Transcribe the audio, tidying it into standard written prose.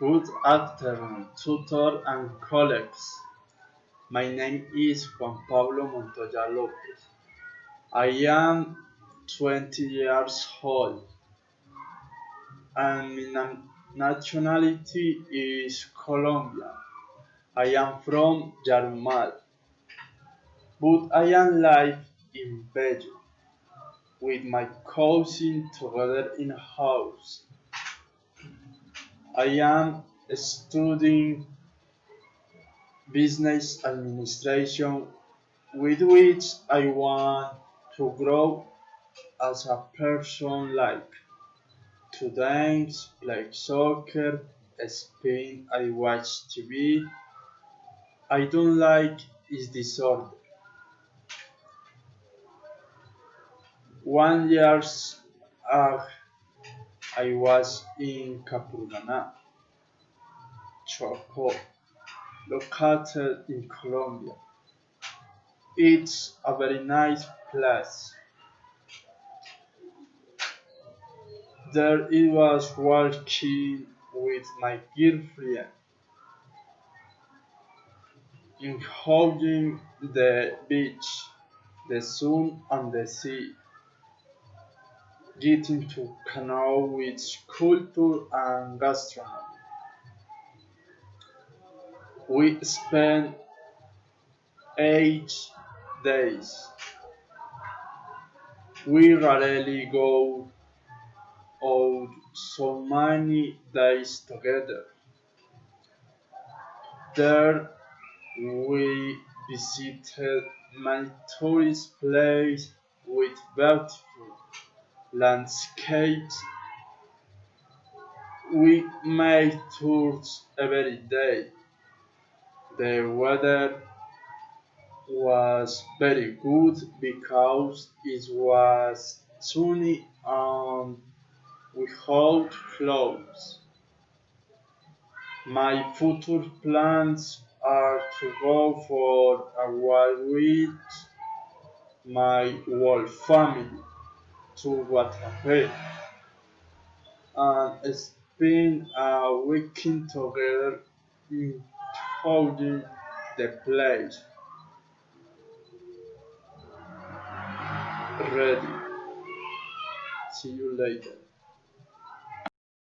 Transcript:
Good afternoon, tutor and colleagues. My name is Juan Pablo Montoya Lopez. I am 20 years old and my nationality is Colombian. I am from Yarumal, but I am live in Belgium with my cousin together in a house. I am studying business administration with which I want to grow as a person like to dance, play soccer, spin, I watch TV. I don't like is disorder. 1 year I was in Capurganá, Chocó, located in Colombia. It's a very nice place. There I was walking with my girlfriend, enjoying the beach, the sun and the sea, getting to know with culture and gastronomy. We spent 8 days. We rarely go out so many days together. There we visited many tourist places with beautiful landscapes. We made tours every day. The weather was very good because it was sunny and without clouds. My future plans are to go for a walk with my whole family to Guatapé and spend a weekend together including the place ready. See you later.